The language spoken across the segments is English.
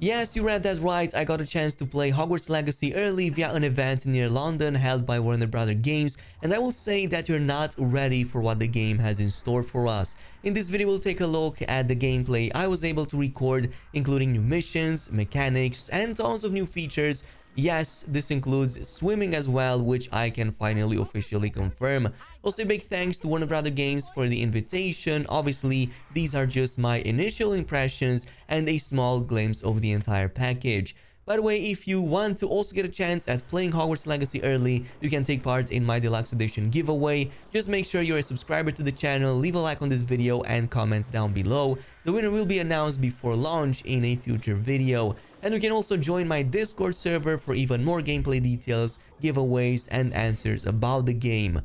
Yes, you read that right. I got a chance to play Hogwarts Legacy early via an event near London held by Warner Brother Games, and I will say that you're not ready for what the game has in store for us. In this video, we'll take a look at the gameplay I was able to record, including new missions, mechanics, and tons of new features. Yes, this includes swimming as well, which I can finally officially confirm. Also, a big thanks to Warner Brother Games for the invitation. Obviously, these are just my initial impressions and a small glimpse of the entire package. By the way, if you want to also get a chance at playing Hogwarts Legacy early, you can take part in my Deluxe Edition giveaway. Just make sure you're a subscriber to the channel, leave a like on this video, and comment down below. The winner will be announced before launch in a future video. And you can also join my Discord server for even more gameplay details, giveaways, and answers about the game.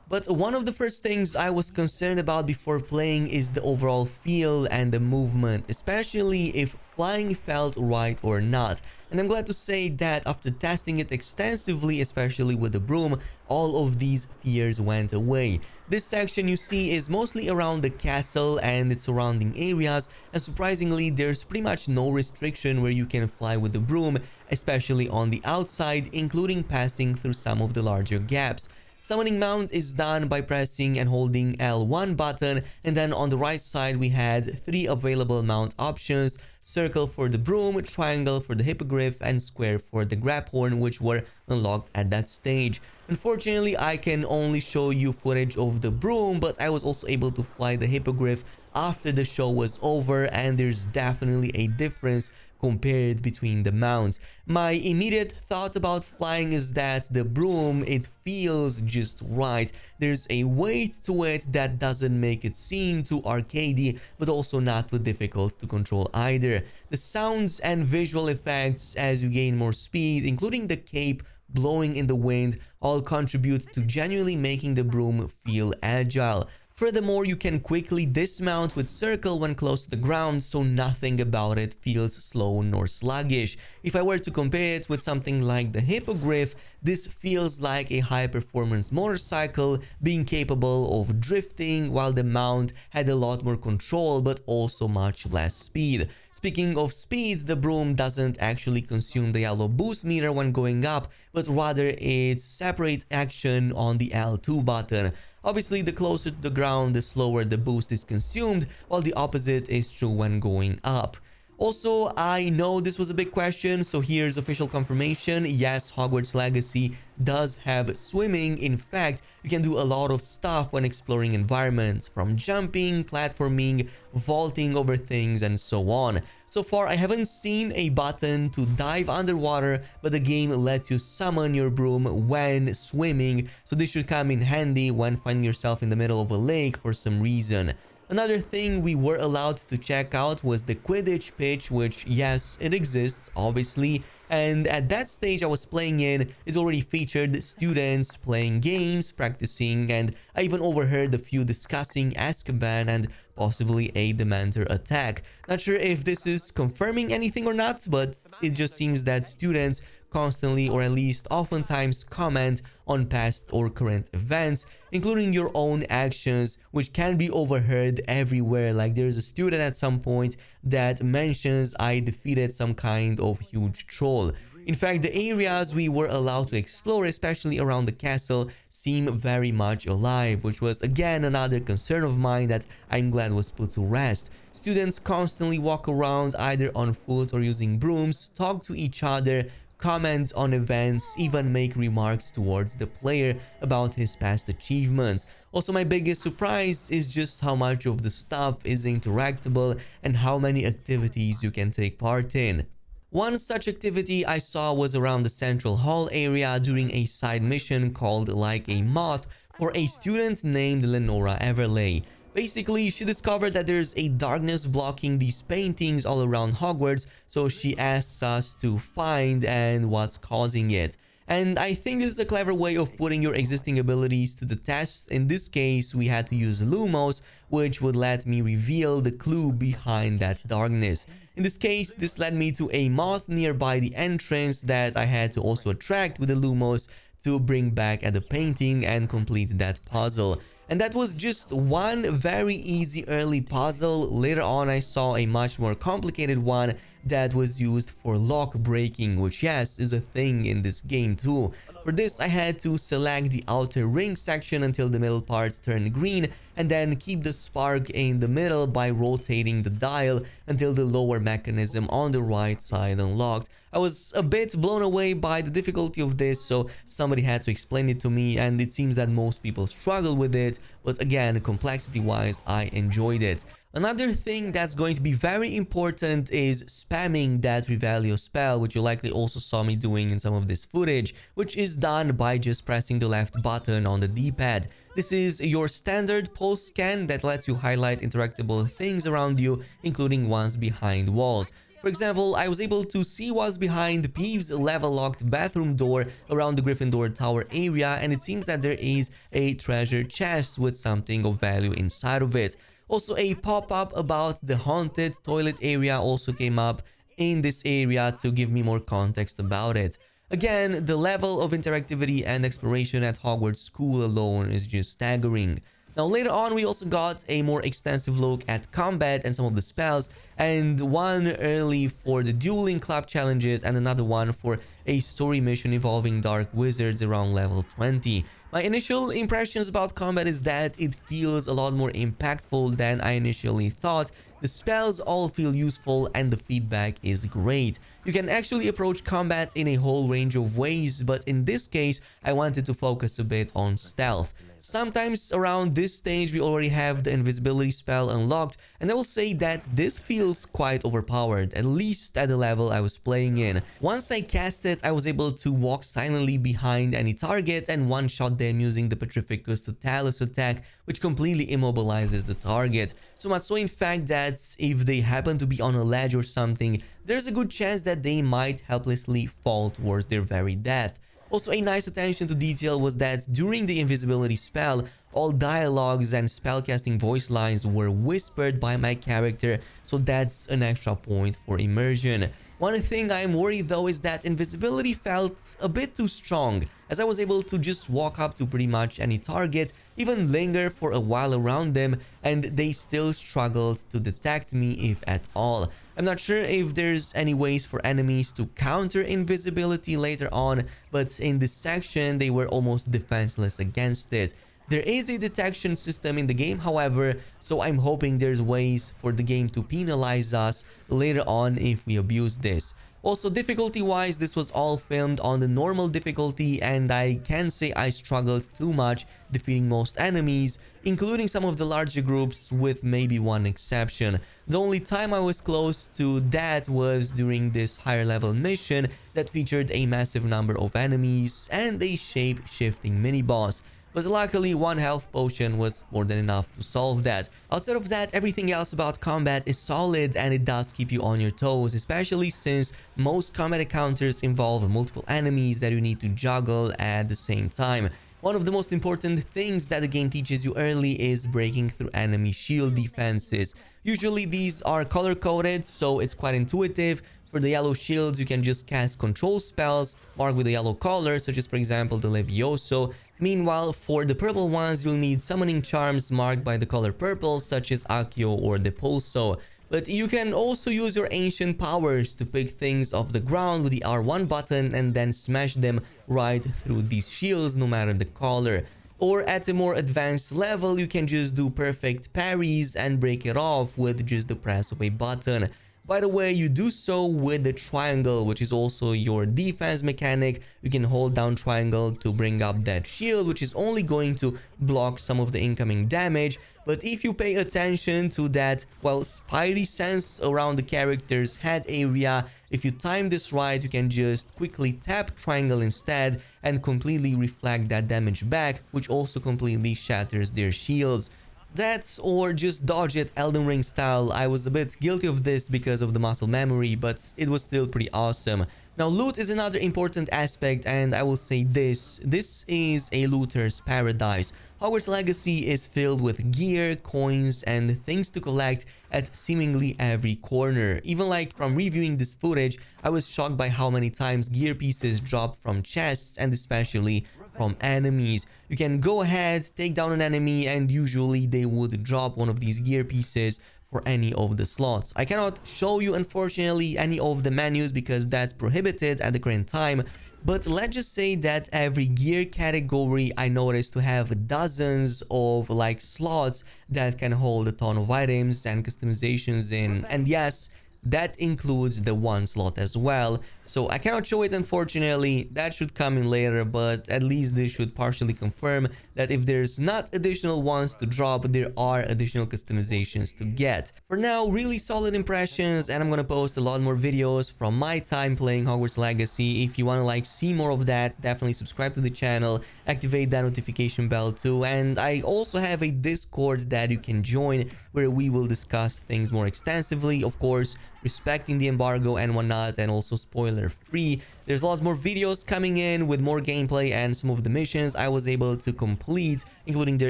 But one of the first things I was concerned about before playing is the overall feel and the movement, especially if flying felt right or not. And I'm glad to say that after testing it extensively, especially with the broom, all of these fears went away. This section you see is mostly around the castle and its surrounding areas, and surprisingly there's pretty much no restriction where you can fly with the broom, especially on the outside, including passing through some of the larger gaps. Summoning mount is done by pressing and holding L1 button, and then on the right side we had 3 available mount options: circle for the broom, triangle for the hippogriff, and square for the grab horn, which were unlocked at that stage. Unfortunately, I can only show you footage of the broom, but I was also able to fly the hippogriff after the show was over, and there's definitely a difference compared between the mounts. My immediate thought about flying is that the broom, it feels just right. There's a weight to it that doesn't make it seem too arcadey, but also not too difficult to control either. The sounds and visual effects as you gain more speed, including the cape blowing in the wind, all contribute to genuinely making the broom feel agile. Furthermore, you can quickly dismount with circle when close to the ground, so nothing about it feels slow nor sluggish. If I were to compare it with something like the hippogriff, this feels like a high-performance motorcycle being capable of drifting, while the mount had a lot more control but also much less speed. Speaking of speed, the broom doesn't actually consume the yellow boost meter when going up, but rather its separate action on the L2 button. Obviously, the closer to the ground, the slower the boost is consumed, while the opposite is true when going up. Also, I know this was a big question, so here's official confirmation. Yes, Hogwarts Legacy does have swimming. In fact, you can do a lot of stuff when exploring environments, from jumping, platforming, vaulting over things, and so on. So far, I haven't seen a button to dive underwater, but the game lets you summon your broom when swimming, so this should come in handy when finding yourself in the middle of a lake for some reason. Another thing we were allowed to check out was the Quidditch pitch, which, yes, it exists, obviously, and at that stage I was playing in, it already featured students playing games, practicing, and I even overheard a few discussing Azkaban and possibly a Dementor attack. Not sure if this is confirming anything or not, but it just seems that students constantly, or at least oftentimes, comment on past or current events, including your own actions, which can be overheard everywhere. Like, there's a student at some point that mentions I defeated some kind of huge troll. In fact, the areas we were allowed to explore, especially around the castle, seem very much alive, which was again another concern of mine that I'm glad was put to rest. Students constantly walk around either on foot or using brooms, talk to each other, comment on events, even make remarks towards the player about his past achievements. Also, my biggest surprise is just how much of the stuff is interactable and how many activities you can take part in. One such activity I saw was around the central hall area during a side mission called Like a Moth for a student named Lenora Everley. Basically, she discovered that there's a darkness blocking these paintings all around Hogwarts, so she asks us to find and what's causing it. And I think this is a clever way of putting your existing abilities to the test. In this case, we had to use Lumos, which would let me reveal the clue behind that darkness. In this case, this led me to a moth nearby the entrance that I had to also attract with the Lumos to bring back at the painting and complete that puzzle. And that was just one very easy early puzzle. Later on, I saw a much more complicated one that was used for lock breaking, which yes, is a thing in this game too. For this, I had to select the outer ring section until the middle part turned green, and then keep the spark in the middle by rotating the dial until the lower mechanism on the right side unlocked. I was a bit blown away by the difficulty of this, so somebody had to explain it to me, and it seems that most people struggle with it, but again, complexity-wise, I enjoyed it. Another thing that's going to be very important is spamming that Revelio spell, which you likely also saw me doing in some of this footage, which is done by just pressing the left button on the D-pad. This is your standard pulse scan that lets you highlight interactable things around you, including ones behind walls. For example, I was able to see what's behind Peeves' level-locked bathroom door around the Gryffindor Tower area, and it seems that there is a treasure chest with something of value inside of it. Also, a pop-up about the haunted toilet area also came up in this area to give me more context about it. Again, the level of interactivity and exploration at Hogwarts School alone is just staggering. Now, later on, we also got a more extensive look at combat and some of the spells, and one early for the dueling club challenges and another one for a story mission involving dark wizards around level 20. My initial impressions about combat is that it feels a lot more impactful than I initially thought. The spells all feel useful and the feedback is great. You can actually approach combat in a whole range of ways, but in this case, I wanted to focus a bit on stealth. Sometimes around this stage we already have the invisibility spell unlocked, and I will say that this feels quite overpowered, at least at the level I was playing in. Once I cast it, I was able to walk silently behind any target and one-shot them using the Petrificus Totalis attack, which completely immobilizes the target. So much so in fact that if they happen to be on a ledge or something, there's a good chance that they might helplessly fall towards their very death. Also, a nice attention to detail was that during the invisibility spell, all dialogues and spellcasting voice lines were whispered by my character, so that's an extra point for immersion. One thing I'm worried though is that invisibility felt a bit too strong, as I was able to just walk up to pretty much any target, even linger for a while around them, and they still struggled to detect me if at all. I'm not sure if there's any ways for enemies to counter invisibility later on, but in this section they were almost defenseless against it. There is a detection system in the game, however, so I'm hoping there's ways for the game to penalize us later on if we abuse this. Also, difficulty-wise, this was all filmed on the normal difficulty, and I can say I struggled too much defeating most enemies, including some of the larger groups with maybe one exception. The only time I was close to that was during this higher level mission that featured a massive number of enemies and a shape-shifting mini-boss. But luckily, one health potion was more than enough to solve that. Outside of that, everything else about combat is solid and it does keep you on your toes, especially since most combat encounters involve multiple enemies that you need to juggle at the same time. One of the most important things that the game teaches you early is breaking through enemy shield defenses. Usually these are color-coded, so it's quite intuitive. For the yellow shields, you can just cast control spells marked with a yellow color, such as for example the Levioso. Meanwhile, for the purple ones, you'll need summoning charms marked by the color purple, such as Accio or Depulso. But you can also use your ancient powers to pick things off the ground with the R1 button and then smash them right through these shields no matter the color. Or at a more advanced level, you can just do perfect parries and break it off with just the press of a button. By the way, you do so with the triangle, which is also your defense mechanic. You can hold down triangle to bring up that shield, which is only going to block some of the incoming damage. But if you pay attention to that, well, spidey sense around the character's head area, if you time this right, you can just quickly tap triangle instead and completely reflect that damage back, which also completely shatters their shields. That or just dodge it Elden Ring style. I was a bit guilty of this because of the muscle memory, but it was still pretty awesome. Now, loot is another important aspect, and I will say this is a looter's paradise. Hogwarts Legacy is filled with gear, coins, and things to collect at seemingly every corner. Even like from reviewing this footage, I was shocked by how many times gear pieces dropped from chests and especially from enemies. You can go ahead, take down an enemy, and usually they would drop one of these gear pieces for any of the slots. I cannot show you, unfortunately, any of the menus because that's prohibited at the current time. But let's just say that every gear category I noticed to have dozens of like slots that can hold a ton of items and customizations in. And yes, that includes the one slot as well. So I cannot show it, unfortunately. That should come in later, but at least this should partially confirm that if there's not additional ones to drop, there are additional customizations to get. For now, really solid impressions, and I'm gonna post a lot more videos from my time playing Hogwarts Legacy. If you wanna like see more of that, definitely subscribe to the channel, activate that notification bell too, and I also have a Discord that you can join where we will discuss things more extensively, of course, respecting the embargo and whatnot, and also spoiler free. There's lots more videos coming in with more gameplay and some of the missions I was able to complete, including their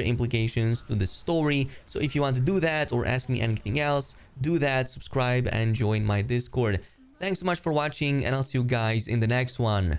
implications to the story. So if you want to do that or ask me anything else, do that, subscribe and join my Discord. Thanks so much for watching, and I'll see you guys in the next one.